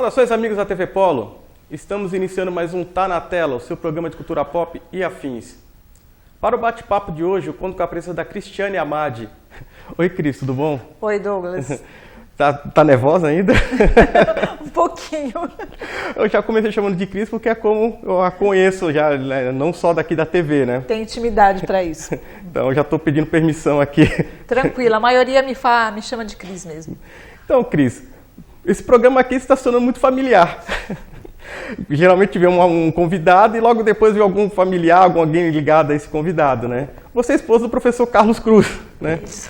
Saudações, amigos da TV Polo. Estamos iniciando mais um Tá na Tela, o seu programa de cultura pop e afins. Para o bate-papo de hoje, eu conto com a presença da Cristiane Amadi. Oi, Cris, tudo bom? Oi, Douglas. Tá nervosa ainda? Um pouquinho. Eu já comecei chamando de Cris porque é como eu a conheço já, né? Não só daqui da TV, né? Tem intimidade para isso. Então eu já estou pedindo permissão aqui. Tranquila, a maioria me chama de Cris mesmo. Então, Cris, esse programa aqui está se tornando muito familiar. Geralmente vem um convidado e logo depois vem algum familiar, alguém ligado a esse convidado, né? Você é esposa do professor Carlos Cruz, né? Isso.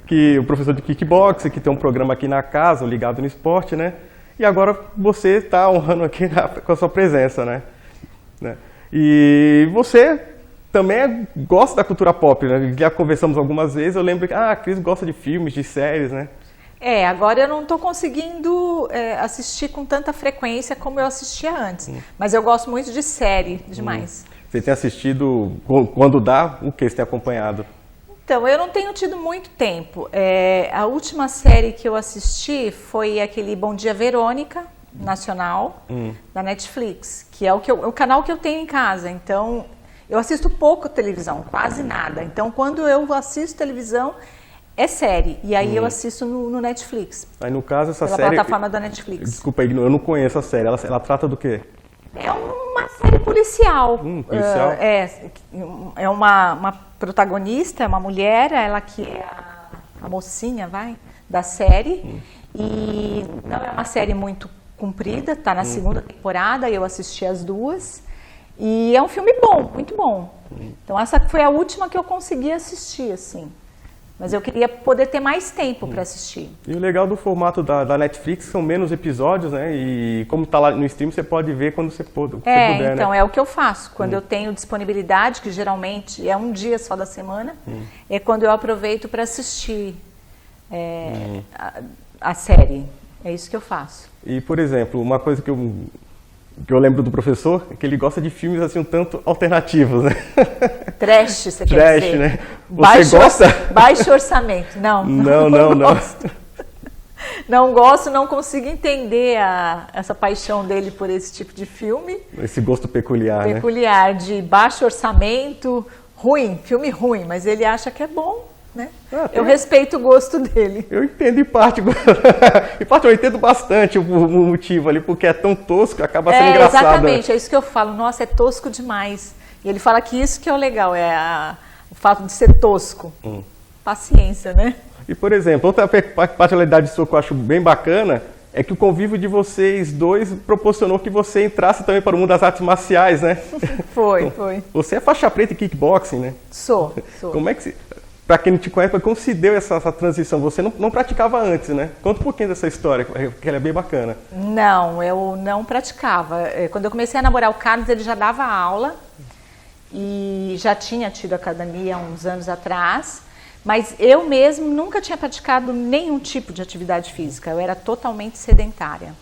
Que o professor de kickboxing, que tem um programa aqui na casa, Ligado no Esporte, né? E agora você está honrando aqui com a sua presença, né? E você também gosta da cultura pop, né? Já conversamos algumas vezes, eu lembro que a Cris gosta de filmes, de séries, né? Agora eu não estou conseguindo assistir com tanta frequência como eu assistia antes. Mas eu gosto muito de série, demais. Você tem assistido, quando dá, o que você tem acompanhado? Então, eu não tenho tido muito tempo. A última série que eu assisti foi aquele Bom Dia Verônica, nacional, da Netflix, que é o canal que eu tenho em casa. Então, eu assisto pouco televisão, quase nada. Então, quando eu assisto televisão, é série. E aí eu assisto no Netflix. Aí, no caso, essa pela série... plataforma da Netflix. Desculpa, eu não conheço a série. Ela trata do quê? É uma série policial. Policial? É uma protagonista, é uma mulher, ela que é a mocinha, da série. E não é uma série muito comprida, está na segunda temporada, eu assisti as duas. E é um filme bom, muito bom. Então essa foi a última que eu consegui assistir, assim. Mas eu queria poder ter mais tempo para assistir. E o legal do formato da Netflix são menos episódios, né? E como está lá no stream, você pode ver quando você puder, então, né? É o que eu faço. Quando eu tenho disponibilidade, que geralmente é um dia só da semana, é quando eu aproveito para assistir a série. É isso que eu faço. E, por exemplo, uma coisa que eu lembro do professor é que ele gosta de filmes assim um tanto alternativos, né? Trash, você quer dizer? Né? Você gosta? Baixo orçamento. Não. Não. Não gosto, não consigo entender essa paixão dele por esse tipo de filme. Esse gosto peculiar, né? Peculiar, de baixo orçamento, ruim, filme ruim, mas ele acha que é bom, né? Eu respeito o gosto dele. Eu entendo em parte. Em parte eu entendo bastante o motivo ali, porque é tão tosco, acaba sendo engraçado. Exatamente, é isso que eu falo. Nossa, é tosco demais. E ele fala que isso que é o legal, o fato de ser tosco. Paciência, né? E, por exemplo, outra particularidade sua que eu acho bem bacana é que o convívio de vocês dois proporcionou que você entrasse também para o mundo das artes marciais, né? Foi. Você é faixa preta em kickboxing, né? Sou. Como é que para quem não te conhece, como se deu essa transição? Você não praticava antes, né? Conta um pouquinho dessa história, que ela é bem bacana. Não, eu não praticava. Quando eu comecei a namorar o Carlos, ele já dava aula e já tinha tido academia há uns anos atrás, mas eu mesmo nunca tinha praticado nenhum tipo de atividade física, eu era totalmente sedentária.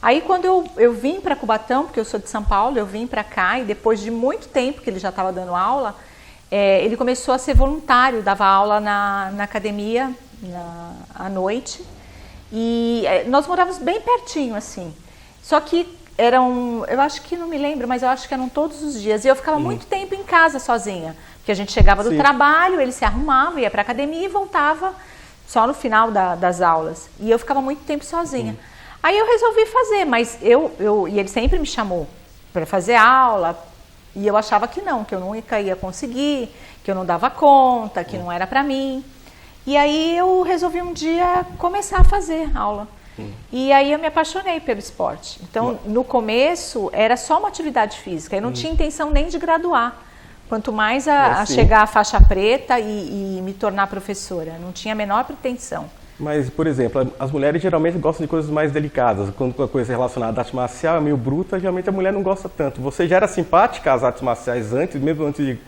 Aí quando eu vim para Cubatão, porque eu sou de São Paulo, eu vim para cá e depois de muito tempo que ele já estava dando aula, ele começou a ser voluntário, dava aula na academia à noite e nós morávamos bem pertinho, assim. Só que eu acho que não me lembro, mas eu acho que eram todos os dias. E eu ficava muito tempo em casa sozinha, porque a gente chegava do trabalho, ele se arrumava, ia para a academia e voltava só no final das aulas. E eu ficava muito tempo sozinha. Aí eu resolvi fazer, mas e ele sempre me chamou para fazer aula. E eu achava que eu nunca ia conseguir, que eu não dava conta, que não era para mim. E aí eu resolvi um dia começar a fazer aula. E aí eu me apaixonei pelo esporte. Então, no começo, era só uma atividade física. Eu não tinha intenção nem de graduar. Quanto mais a chegar à faixa preta e me tornar professora. Não tinha a menor pretensão. Mas, por exemplo, as mulheres geralmente gostam de coisas mais delicadas. Quando a coisa relacionada à arte marcial é meio bruta, geralmente a mulher não gosta tanto. Você já era simpática às artes marciais mesmo antes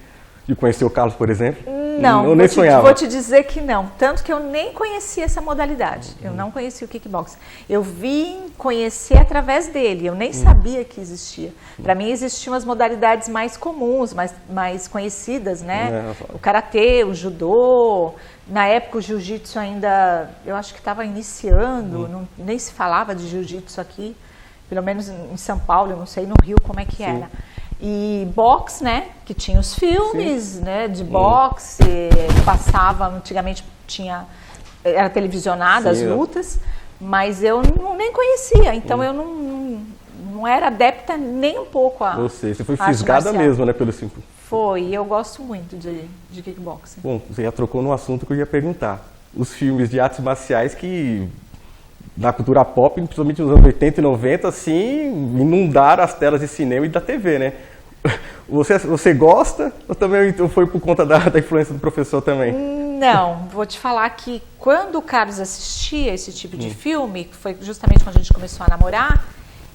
de conhecer o Carlos, por exemplo? Não, eu nem sonhava. Vou te dizer que não. Tanto que eu nem conhecia essa modalidade. Eu não conhecia o kickboxing. Eu vim conhecer através dele. Eu nem sabia que existia. Para mim existiam as modalidades mais comuns, mais conhecidas, né? O karatê, o judô. Na época o jiu-jitsu ainda, eu acho que estava iniciando. Nem se falava de jiu-jitsu aqui. pelo menos em São Paulo, eu não sei no Rio como é que era. E boxe, né, que tinha os filmes, né, de boxe, passava, antigamente era televisionada as lutas, mas eu nem conhecia, então eu não era adepta nem um pouco a você foi fisgada mesmo, né, pelo simples. Foi, eu gosto muito de kickboxing. Bom, você já trocou no assunto que eu ia perguntar. Os filmes de artes marciais que, na cultura pop, principalmente nos anos 80 e 90, assim, inundaram as telas de cinema e da TV, né? Você gosta ou também foi por conta da influência do professor também? Não, vou te falar que quando o Carlos assistia esse tipo de filme, que foi justamente quando a gente começou a namorar,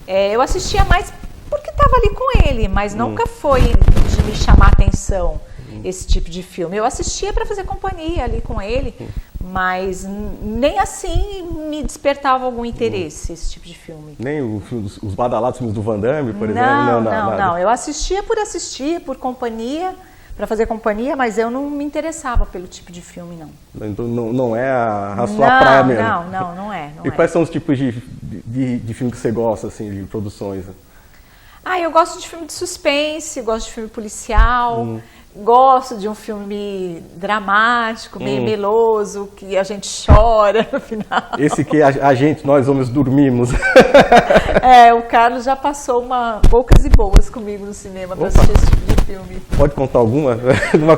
eu assistia mais porque estava ali com ele, mas nunca foi de me chamar a atenção esse tipo de filme. Eu assistia para fazer companhia ali com ele, mas nem assim me despertava algum interesse esse tipo de filme. Nem os badalados filmes do Van Damme, por exemplo? Não. Eu assistia, por companhia, para fazer companhia, mas eu não me interessava pelo tipo de filme, não. Então não é a sua praia mesmo? Não é. E quais são os tipos de filme que você gosta, assim, de produções? Eu gosto de filme de suspense, gosto de filme policial, gosto de um filme dramático, meio meloso, que a gente chora no final. Esse que nós homens dormimos. O Carlos já passou poucas e boas comigo no cinema para assistir esse tipo de filme. Pode contar alguma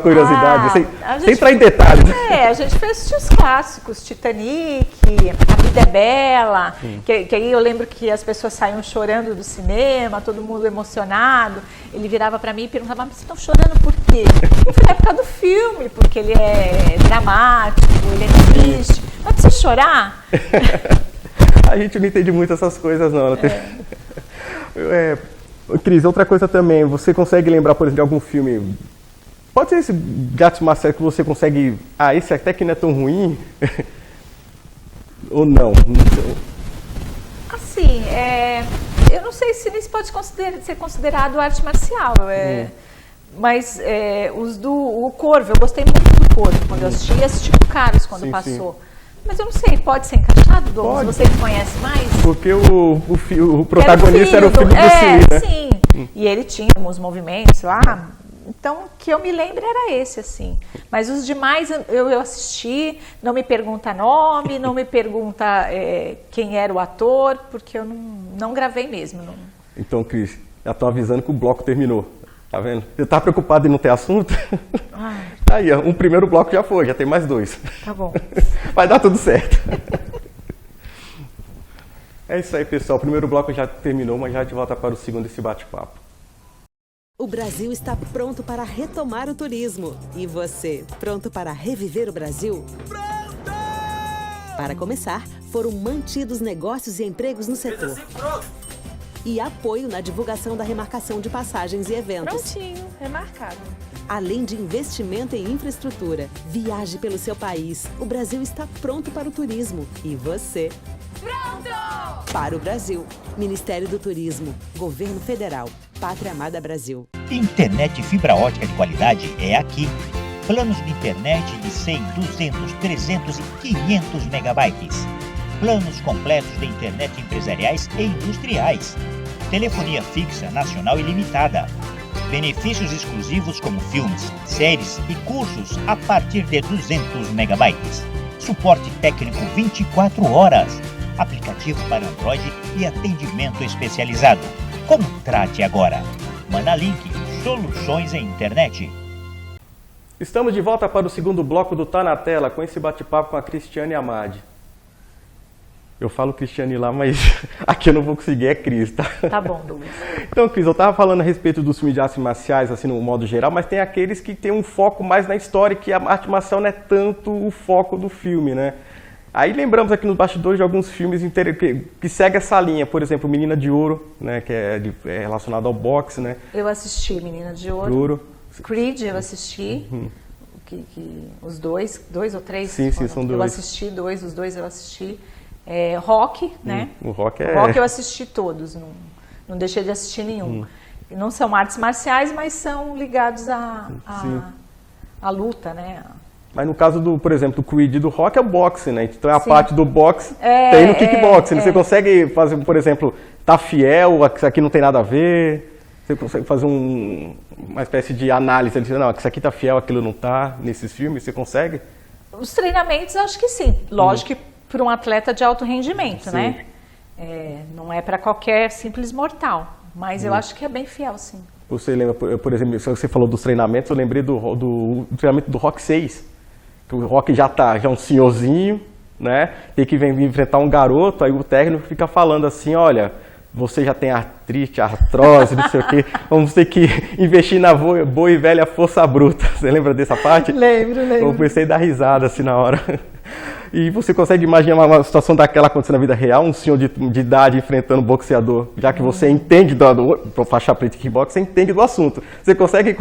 curiosidade? Sem entrar em detalhes. A gente foi assistir os clássicos, Titanic, A Vida é Bela, que aí eu lembro que as pessoas saíam chorando do cinema, todo mundo emocionado. Ele virava para mim e perguntava, mas vocês estão chorando por quê? Eu falei, é por causa do filme, porque ele é dramático, ele é triste. Mas precisa chorar? A gente não entende muito essas coisas, não. Cris, outra coisa também, você consegue lembrar, por exemplo, de algum filme, pode ser esse de artes marciais que você consegue, esse até que não é tão ruim, ou não? Assim, eu não sei se isso pode ser considerado arte marcial, mas o Corvo, eu gostei muito do Corvo quando eu assisti o Carlos quando passou. Sim. Mas eu não sei, pode ser encaixado, Douglas? Você que conhece mais? Porque o protagonista era o filho do Bruce Lee, né? Sim. E ele tinha alguns movimentos lá. Então, o que eu me lembro era esse, assim. Mas os demais eu assisti, não me pergunta nome, não me pergunta quem era o ator, porque eu não gravei mesmo. Não. Então, Cris, já estou avisando que o bloco terminou. Tá vendo? Você tá preocupado em não ter assunto? Aí, um primeiro bloco já foi, já tem mais 2. Tá bom. Vai dar tudo certo. É isso aí, pessoal. O primeiro bloco já terminou, mas já a gente volta para o segundo desse bate-papo. O Brasil está pronto para retomar o turismo. E você, pronto para reviver o Brasil? Pronto! Para começar, foram mantidos negócios e empregos no setor. E apoio na divulgação da remarcação de passagens e eventos. Prontinho, remarcado. Além de investimento em infraestrutura. Viaje pelo seu país. O Brasil está pronto para o turismo. E você? Pronto! Para o Brasil. Ministério do Turismo. Governo Federal. Pátria Amada Brasil. Internet fibra ótica de qualidade é aqui. Planos de internet de 100, 200, 300 e 500 megabytes. Planos completos de internet empresariais e industriais. Telefonia fixa, nacional e limitada. Benefícios exclusivos como filmes, séries e cursos a partir de 200 megabytes. Suporte técnico 24 horas. Aplicativo para Android e atendimento especializado. Contrate agora. Manalink, soluções em internet. Estamos de volta para o segundo bloco do Tá na Tela, com esse bate-papo com a Cristiane Amade. Eu falo Cristiane lá, mas aqui eu não vou conseguir, é Cris, tá? Tá bom, Douglas. Então, Cris, eu estava falando a respeito dos filmes de artes marciais, assim, no modo geral, mas tem aqueles que tem um foco mais na história, que a arte marcial não é tanto o foco do filme, né? Aí lembramos aqui nos bastidores de alguns filmes que seguem essa linha, por exemplo, Menina de Ouro, né, que é relacionado ao boxe, né? Eu assisti Menina de Ouro. Creed eu assisti, os dois ou três? Sim, são 2. Eu assisti os dois eu assisti. Rock, né? O Rock eu assisti todos, não deixei de assistir nenhum. Não são artes marciais, mas são ligados à luta, né? Mas no caso, por exemplo, do Creed e do Rock é o boxe, né? Então a parte do boxe tem no kickboxing. Você consegue fazer, por exemplo, tá fiel, isso aqui não tem nada a ver? Você consegue fazer uma espécie de análise, dizer, não, isso aqui tá fiel, aquilo não tá, nesses filmes, você consegue? Os treinamentos, acho que sim. Lógico que para um atleta de alto rendimento, Sim. né? Não é para qualquer simples mortal, mas eu acho que é bem fiel, sim. Você lembra, por exemplo, você falou dos treinamentos, eu lembrei do treinamento do Rock 6, que o Rock já é um senhorzinho, né? Tem que vir enfrentar um garoto, aí o técnico fica falando assim, olha, você já tem artrite, artrose, não sei o quê, vamos ter que investir na boa e velha força bruta. Você lembra dessa parte? Lembro. Eu pensei em dar risada assim na hora. E você consegue imaginar uma situação daquela acontecendo na vida real, um senhor de idade enfrentando um boxeador, já que você entende do faixa preta de kickbox, você entende do assunto. Você consegue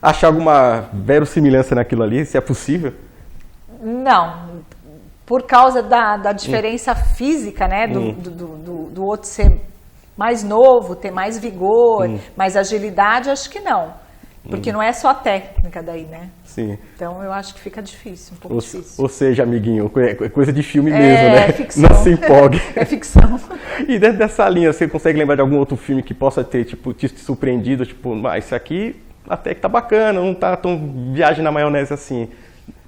achar alguma verossimilhança naquilo ali, se é possível? Não, por causa da diferença física, né, do outro ser mais novo, ter mais vigor, mais agilidade, acho que não. Porque não é só técnica daí, né? Sim. Então eu acho que fica difícil, um pouco difícil. Ou seja, amiguinho, é coisa de filme mesmo, né? É ficção. Não se empolgue. É ficção. E dentro dessa linha, você consegue lembrar de algum outro filme que possa ter, tipo, te surpreendido, tipo, esse aqui até que tá bacana, não tá tão viagem na maionese assim.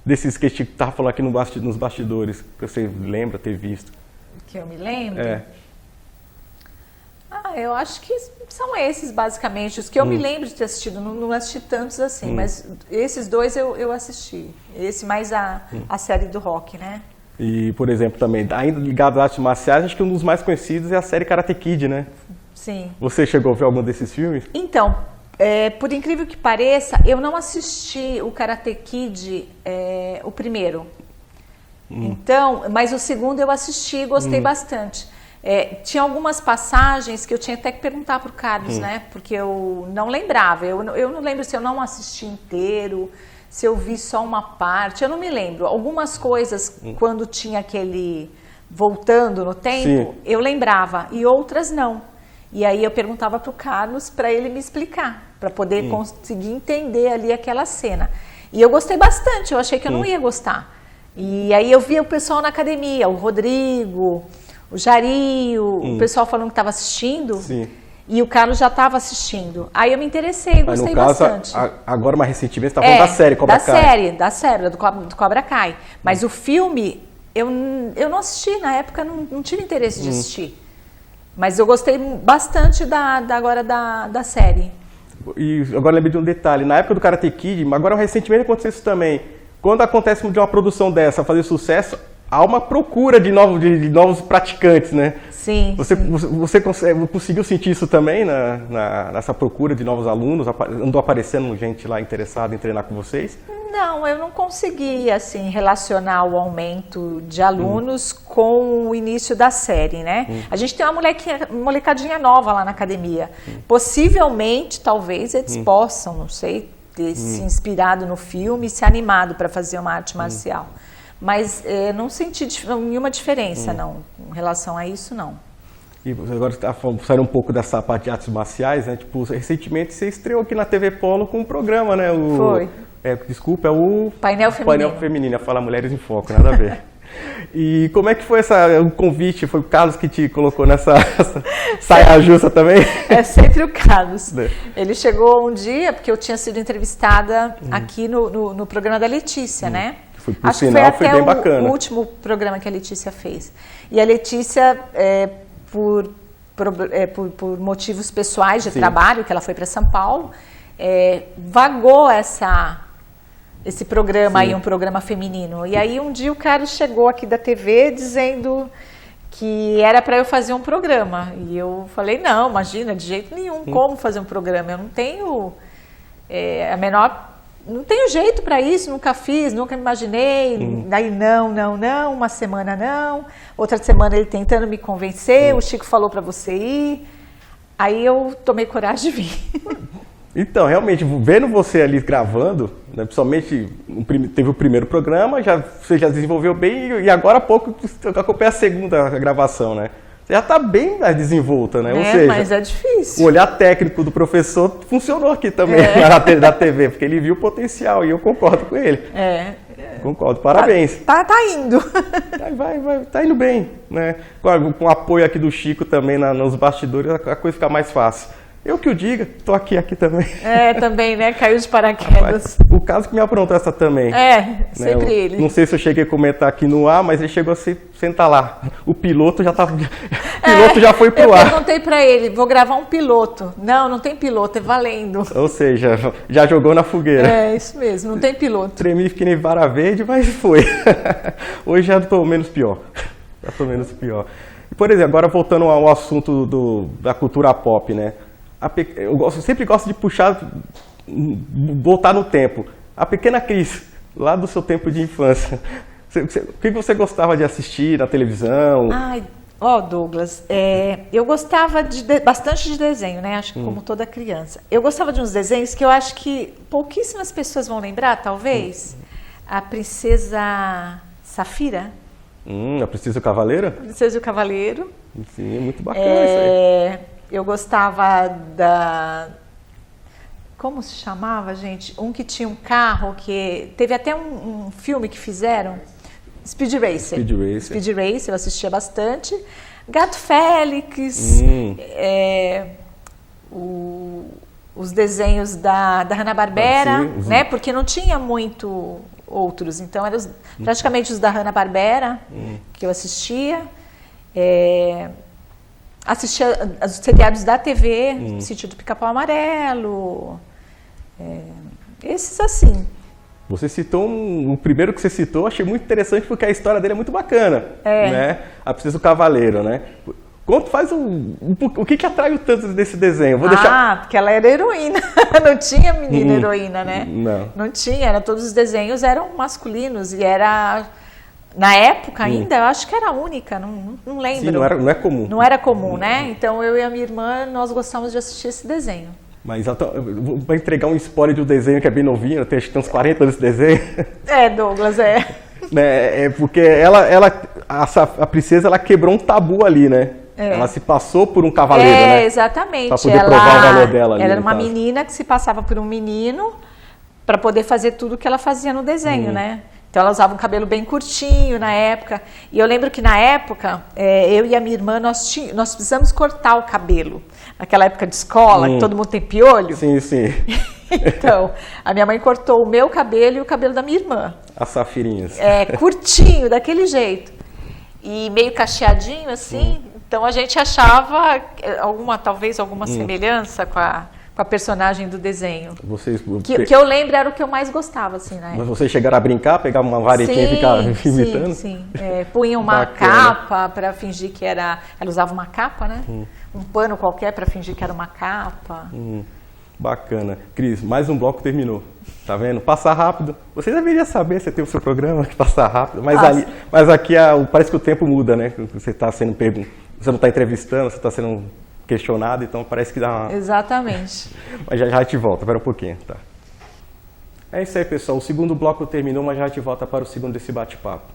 Desses que a gente tava falando aqui nos bastidores, que você lembra ter visto. Que eu me lembro? É. Eu acho que são esses, basicamente. Os que eu me lembro de ter assistido. Não assisti tantos assim, mas esses dois eu assisti. Esse mais a série do Rock, né? E, por exemplo, também, ainda ligado às artes marciais, acho que um dos mais conhecidos é a série Karate Kid, né? Sim. Você chegou a ver algum desses filmes? Então, por incrível que pareça, eu não assisti o Karate Kid, o primeiro. Então, mas o segundo eu assisti e gostei bastante. Tinha algumas passagens que eu tinha até que perguntar para o Carlos, né? Porque eu não lembrava. Eu não lembro se eu não assisti inteiro, se eu vi só uma parte. Eu não me lembro. Algumas coisas, quando tinha aquele voltando no tempo, eu lembrava. E outras não. E aí eu perguntava para o Carlos para ele me explicar, para poder conseguir entender ali aquela cena. E eu gostei bastante. Eu achei que eu não ia gostar. E aí eu via o pessoal na academia, o Rodrigo, o Jario, o pessoal falando que estava assistindo. Sim. E o Carlos já estava assistindo. Aí eu me interessei, gostei bastante. Agora, mais recentemente, você está falando da série Cobra Kai. Da série, do Cobra Kai. Mas o filme, eu não assisti, na época não tive interesse de assistir. Mas eu gostei bastante agora da série. E agora lembrei de um detalhe, na época do Karate Kid, mas agora recentemente aconteceu isso também. Quando acontece de uma produção dessa fazer sucesso, há uma procura de novos praticantes, né? Sim. Você conseguiu sentir isso também nessa procura de novos alunos? Andou aparecendo gente lá interessada em treinar com vocês? Não, eu não consegui assim relacionar o aumento de alunos com o início da série, né? A gente tem uma molecadinha nova lá na academia. Possivelmente, talvez eles possam, não sei, ter se inspirado no filme e se animado para fazer uma arte marcial. Mas não senti nenhuma diferença, não, em relação a isso, não. E agora está saindo um pouco dessa parte de artes marciais, né? Tipo, recentemente você estreou aqui na TV Polo com um programa, né? Foi. Desculpa, é o Painel Feminino. Painel Feminino, ia falar Mulheres em Foco, nada a ver. E como é que foi o convite? Foi o Carlos que te colocou nessa saia justa também? É sempre o Carlos. Ele chegou um dia, porque eu tinha sido entrevistada aqui no programa da Letícia, né? Acho que foi até bem bacana. O último programa que a Letícia fez. E a Letícia, por motivos pessoais de trabalho, que ela foi para São Paulo, vagou esse programa aí, um programa feminino. E aí um dia o Carlos chegou aqui da TV dizendo que era para eu fazer um programa. E eu falei, não, imagina, de jeito nenhum, como fazer um programa? Eu não tenho não tenho jeito para isso, nunca fiz, nunca me imaginei. Daí não, uma semana não, outra semana ele tentando me convencer, o Chico falou para você ir. Aí eu tomei coragem de vir. Então, realmente, vendo você ali gravando, né, principalmente teve o primeiro programa, você já desenvolveu bem e agora há pouco eu acompanhei a segunda gravação, né? Você já está bem mais desenvolta, né? Ou seja, mas é difícil. O olhar técnico do professor funcionou aqui também na TV, porque ele viu o potencial e eu concordo com ele. Concordo, parabéns. Tá indo. Tá indo bem, né? Com o apoio aqui do Chico também nos bastidores, a coisa fica mais fácil. Eu que o diga, tô aqui também. Também, né? Caiu de paraquedas. O caso que me aprontou essa também. Sempre né? ele. Não sei se eu cheguei a comentar aqui no ar, mas ele chegou a sentar lá. O piloto já tava. O piloto já foi pro ar. Eu perguntei pra ele, vou gravar um piloto. Não tem piloto, é valendo. Ou seja, já jogou na fogueira. É, isso mesmo, não tem piloto. Tremi que nem vara verde, mas foi. Hoje já tô menos pior. Por exemplo, agora voltando ao assunto da cultura pop, né? Eu sempre gosto de voltar no tempo. A Pequena Cris, lá do seu tempo de infância. O que você gostava de assistir na televisão? Douglas, eu gostava bastante de desenho, né? Acho que como toda criança. Eu gostava de uns desenhos que eu acho que pouquíssimas pessoas vão lembrar, talvez. A Princesa Safira. A Princesa e o Cavaleiro? A Princesa e o Cavaleiro. Sim, é muito bacana isso aí. Eu gostava como se chamava, gente? Um que tinha um carro que... Teve até um filme que fizeram. Speed Racer. Speed Racer, eu assistia bastante. Gato Félix. Os desenhos da Hanna-Barbera, né? Porque não tinha muito outros. Então, eram praticamente os da Hanna-Barbera que eu assistia. Assistia os seriados da TV, Sítio do Pica-Pau Amarelo, esses assim. Você citou o primeiro que você citou, achei muito interessante porque a história dele é muito bacana, né? A Princesa do Cavaleiro, né? Faz o que atrai tanto desse desenho? Porque ela era heroína, não tinha menina heroína, né? Não tinha, todos os desenhos eram masculinos e era... Na época ainda, eu acho que era a única, não lembro. Sim, não é comum. Não era comum, né? Então eu e a minha irmã, nós gostávamos de assistir esse desenho. Mas vai entregar um spoiler de um desenho que é bem novinho, acho que tem uns 40 anos esse desenho. Douglas, porque a princesa, ela quebrou um tabu ali, né? Ela se passou por um cavaleiro, né? Exatamente. Pra poder provar o valor dela ali. Ela era uma menina que se passava por um menino para poder fazer tudo o que ela fazia no desenho, né? Então, ela usava um cabelo bem curtinho na época. E eu lembro que, na época, eu e a minha irmã, nós precisamos cortar o cabelo. Naquela época de escola, que todo mundo tem piolho. Sim. Então, a minha mãe cortou o meu cabelo e o cabelo da minha irmã. As safirinhas. Curtinho, daquele jeito. E meio cacheadinho, assim. Então, a gente achava talvez alguma semelhança com a personagem do desenho. Que eu lembro era o que eu mais gostava, assim, né? Mas vocês chegaram a brincar, pegar uma varetinha e ficar imitando? Sim. Punha uma capa para fingir que era... Ela usava uma capa, né? Um pano qualquer para fingir que era uma capa. Bacana. Cris, mais um bloco terminou. Tá vendo? Passa rápido. Você deveria saber, você tem o seu programa que passa rápido. Mas aqui parece que o tempo muda, né? Você está sendo você não está entrevistando, você está sendo questionado, então parece que dá uma... Exatamente. Mas já te volta, espera um pouquinho, tá? É isso aí, pessoal. O segundo bloco terminou, mas já te volta para o segundo desse bate-papo.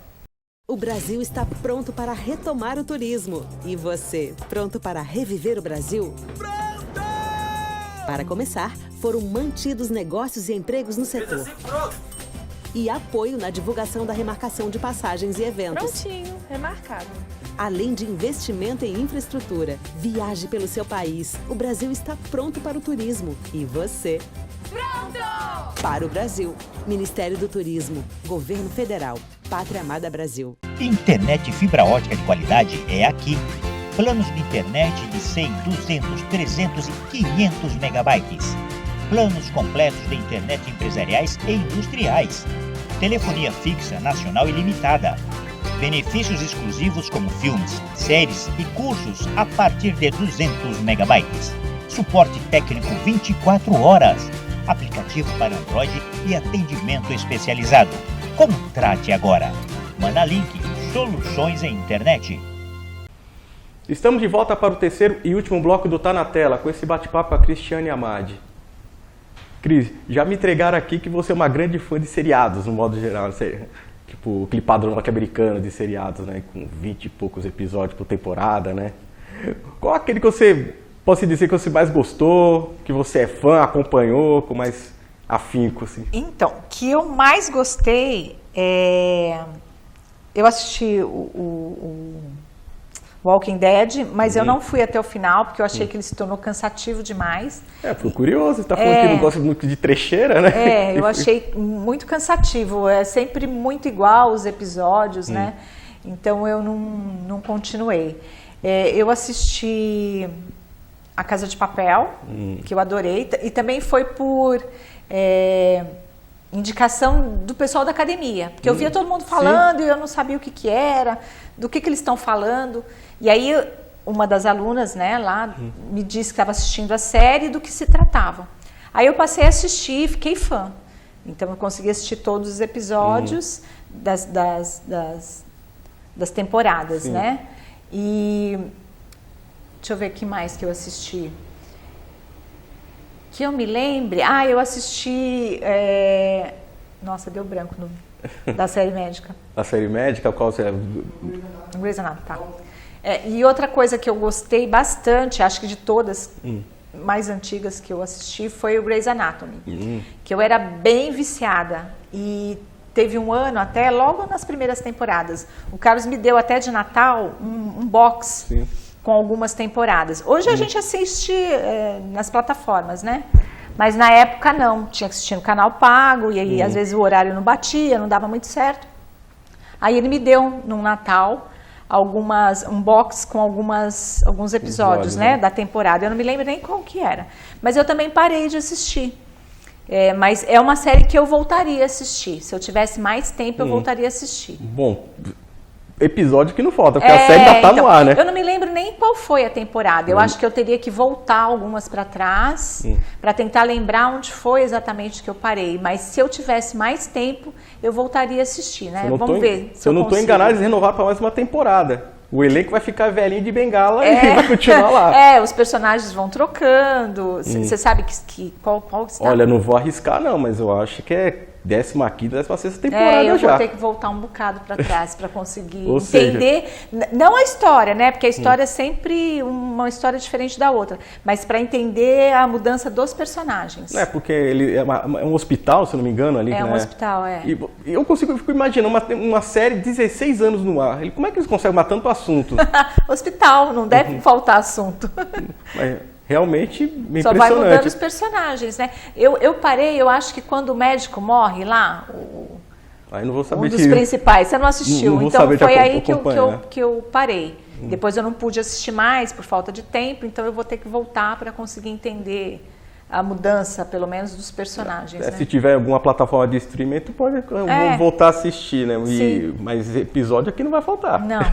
O Brasil está pronto para retomar o turismo. E você, pronto para reviver o Brasil? Pronto! Para começar, foram mantidos negócios e empregos no setor. E apoio na divulgação da remarcação de passagens e eventos. Prontinho, remarcado. Além de investimento em infraestrutura. Viaje pelo seu país. O Brasil está pronto para o turismo. E você? Pronto! Para o Brasil. Ministério do Turismo. Governo Federal. Pátria Amada Brasil. Internet fibra ótica de qualidade é aqui. Planos de internet de 100, 200, 300 e 500 megabytes. Planos completos de internet empresariais e industriais. Telefonia fixa nacional ilimitada. Benefícios exclusivos como filmes, séries e cursos a partir de 200 megabytes. Suporte técnico 24 horas. Aplicativo para Android e atendimento especializado. Contrate agora. Manalink, soluções em internet. Estamos de volta para o terceiro e último bloco do Tá na Tela, com esse bate-papo com a Cristiane Amadi. Cris, já me entregaram aqui que você é uma grande fã de seriados, no modo geral. Tipo, aquele padrão norte-americano de seriados, né? Com 20 e poucos episódios por temporada, né? Qual aquele que você pode dizer que você mais gostou, que você é fã, acompanhou, com mais afinco, assim? Então, que eu mais gostei Eu assisti o Walking Dead, mas eu não fui até o final, porque eu achei que ele se tornou cansativo demais. Fui curioso, você tá falando que não gosta muito de trecheira, né? Eu achei muito cansativo, é sempre muito igual os episódios, né? Então eu não continuei. Eu assisti A Casa de Papel, que eu adorei, e também foi por indicação do pessoal da academia, porque eu via todo mundo falando e eu não sabia o que era, do que eles estão falando. E aí uma das alunas, né, lá me disse que estava assistindo a série e do que se tratava. Aí eu passei a assistir e fiquei fã. Então eu consegui assistir todos os episódios das temporadas, né? E deixa eu ver o que mais que eu assisti. Que eu me lembre... eu assisti... Nossa, deu branco da série médica. A série médica, qual você... Grey's Anatomy, tá. E outra coisa que eu gostei bastante, acho que de todas mais antigas que eu assisti, foi o Grey's Anatomy. Que eu era bem viciada. E teve um ano até, logo nas primeiras temporadas, o Carlos me deu até de Natal um box com algumas temporadas. Hoje a gente assiste nas plataformas, né? Mas na época não, tinha que assistir no canal pago, e aí às vezes o horário não batia, não dava muito certo. Aí ele me deu no Natal um box com alguns episódios, né, da temporada. Eu não me lembro nem qual que era. Mas eu também parei de assistir. Mas é uma série que eu voltaria a assistir. Se eu tivesse mais tempo, eu voltaria a assistir. Bom, episódio que não falta, porque a série ainda tá no ar, né? Eu não me lembro nem qual foi a temporada. Eu acho que eu teria que voltar algumas para trás para tentar lembrar onde foi exatamente que eu parei. Mas se eu tivesse mais tempo, eu voltaria a assistir, né? Vamos ver se eu não estou enganado, eles renovaram para mais uma temporada. O elenco vai ficar velhinho de bengala e vai continuar lá. Os personagens vão trocando. Você sabe qual está? Olha, não vou arriscar não, mas eu acho que é 15ª, 16ª temporada eu já. Vou ter que voltar um bocado para trás para conseguir entender, não a história, né? Porque a história é sempre uma história diferente da outra, mas para entender a mudança dos personagens. Porque ele é um hospital, se não me engano, ali. Um hospital, E eu fico imaginando uma série de 16 anos no ar. Como é que eles conseguem matar tanto assunto? Hospital, não deve faltar assunto. Mas realmente impressionante. Só vai mudando os personagens, né? Eu parei, eu acho que quando o médico morre lá, aí não vou saber um dos principais, você não assistiu, não então foi aí que eu parei. Depois eu não pude assistir mais por falta de tempo, então eu vou ter que voltar para conseguir entender a mudança, pelo menos, dos personagens. Né? Se tiver alguma plataforma de streaming, tu pode voltar a assistir, né? Mas episódio aqui não vai faltar. Não.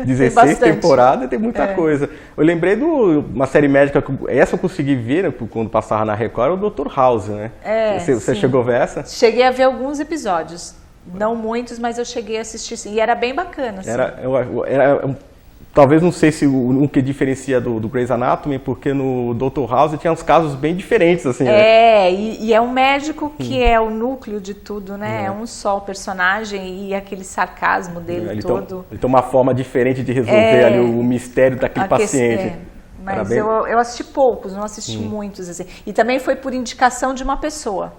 16 temporadas, tem muita coisa. Eu lembrei de uma série médica, essa eu consegui ver, né, quando passava na Record, era o Dr. House, né? Você chegou a ver essa? Cheguei a ver alguns episódios. Não muitos, mas eu cheguei a assistir, sim. E era bem bacana, assim. Talvez, não sei se o que diferencia do Grey's Anatomy, porque no Dr. House tinha uns casos bem diferentes, assim. E é um médico que é o núcleo de tudo, né? É um só o personagem e aquele sarcasmo dele todo. Ele tem uma forma diferente de resolver ali o mistério daquele paciente. Mas eu assisti poucos, não assisti muitos, assim. E também foi por indicação de uma pessoa,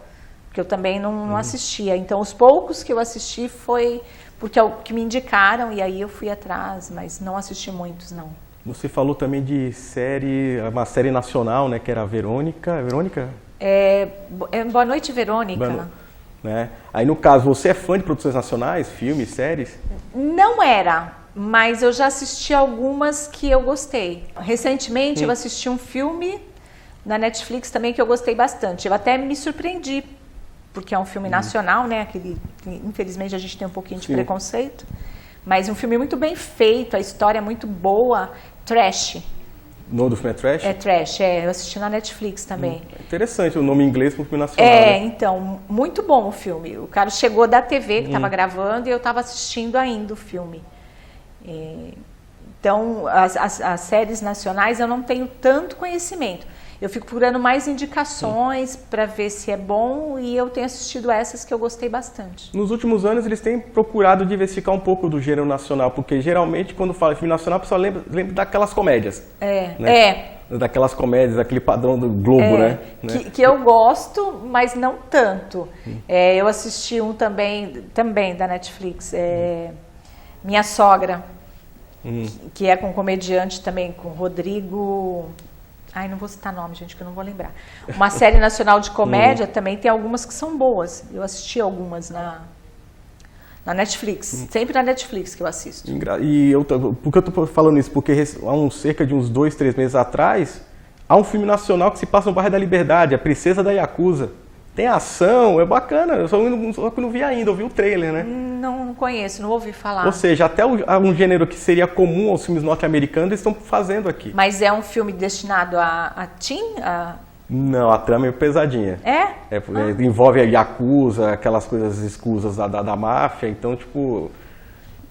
que eu também não assistia. Então, os poucos que eu assisti foi porque é o que me indicaram, e aí eu fui atrás, mas não assisti muitos, não. Você falou também de uma série nacional, né, que era a Verônica. É Verônica? Boa Noite, Verônica. Né? Aí, no caso, você é fã de produções nacionais, filmes, séries? Não era, mas eu já assisti algumas que eu gostei. Recentemente, eu assisti um filme na Netflix também que eu gostei bastante. Eu até me surpreendi, porque é um filme nacional, né? Infelizmente a gente tem um pouquinho de preconceito, mas um filme muito bem feito, a história é muito boa. Trash. O nome do filme é Trash? É Trash, eu assisti na Netflix também. Interessante o nome em inglês para o filme nacional. Né? Então, muito bom o filme. O cara chegou da TV que estava gravando e eu estava assistindo ainda o filme. Então, as séries nacionais eu não tenho tanto conhecimento. Eu fico procurando mais indicações para ver se é bom, e eu tenho assistido essas que eu gostei bastante. Nos últimos anos eles têm procurado diversificar um pouco do gênero nacional, porque geralmente quando fala filme nacional a pessoa lembra daquelas comédias. Daquelas comédias, aquele padrão do Globo, né? Que eu gosto, mas não tanto. Eu assisti um também da Netflix, Minha Sogra, que é com um comediante também, com Rodrigo... Ai, não vou citar nome, gente, que eu não vou lembrar. Uma série nacional de comédia também tem algumas que são boas. Eu assisti algumas na Netflix, sempre na Netflix que eu assisto. E por que eu tô falando isso? Porque há cerca de uns 2, 3 meses atrás, há um filme nacional que se passa no bairro da Liberdade, A Princesa da Yakuza. Tem ação, é bacana, eu só que não vi ainda, eu vi o trailer, né? Não conheço, não ouvi falar. Ou seja, até um gênero que seria comum aos filmes norte-americanos, eles estão fazendo aqui. Mas é um filme destinado a teen? Não, a trama é pesadinha. Envolve a Yakuza, aquelas coisas escusas da máfia, então, tipo...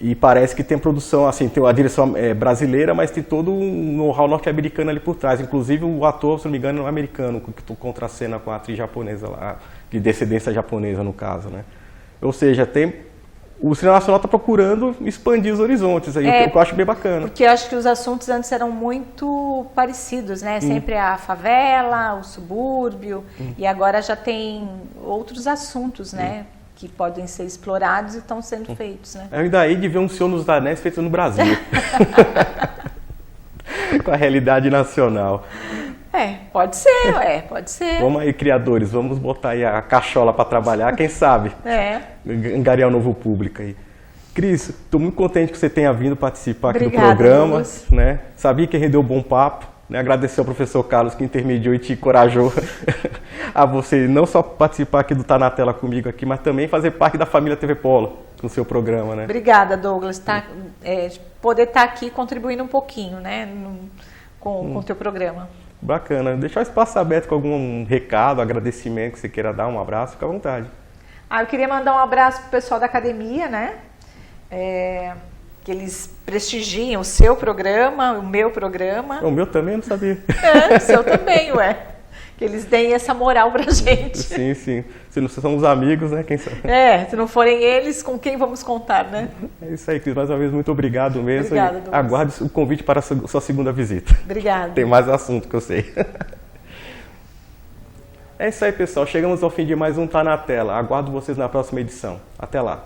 E parece que tem produção, assim, tem a direção brasileira, mas tem todo um know-how norte-americano ali por trás. Inclusive o ator, se não me engano, é um americano, que contracena com a atriz japonesa lá, de descendência japonesa, no caso, né? Ou seja, o cinema nacional está procurando expandir os horizontes, aí, o que eu acho bem bacana. Porque eu acho que os assuntos antes eram muito parecidos, né? Sempre a favela, o subúrbio, e agora já tem outros assuntos, né? Que podem ser explorados e estão sendo feitos, né? Eu ainda hei de ver um Senhor dos Anéis feito no Brasil. Com a realidade nacional. Pode ser, pode ser. Vamos aí, criadores, vamos botar aí a cachola para trabalhar, quem sabe? Angariar um novo público aí. Cris, estou muito contente que você tenha vindo participar aqui do programa. Né? Sabia que rendeu um bom papo. Né? Agradecer ao professor Carlos que intermediou e te encorajou a você não só participar aqui do Tá na Tela comigo aqui, mas também fazer parte da família TV Polo, com o seu programa, né? Obrigada, Douglas, poder estar aqui contribuindo um pouquinho, né, com o teu programa. Bacana. Deixar o espaço aberto com algum recado, agradecimento que você queira dar, um abraço, fica à vontade. Eu queria mandar um abraço pro pessoal da academia, né? Que eles prestigiem o seu programa, o meu programa. O meu também, eu não sabia. O seu também, Que eles deem essa moral pra gente. Sim, sim. Se não somos amigos, né? Quem sabe? Se não forem eles, com quem vamos contar, né? É isso aí, Cris. Mais uma vez, muito obrigado mesmo. Obrigada, Douglas. Aguarde o convite para a sua segunda visita. Obrigada. Tem mais assunto que eu sei. É isso aí, pessoal. Chegamos ao fim de mais um Tá na Tela. Aguardo vocês na próxima edição. Até lá.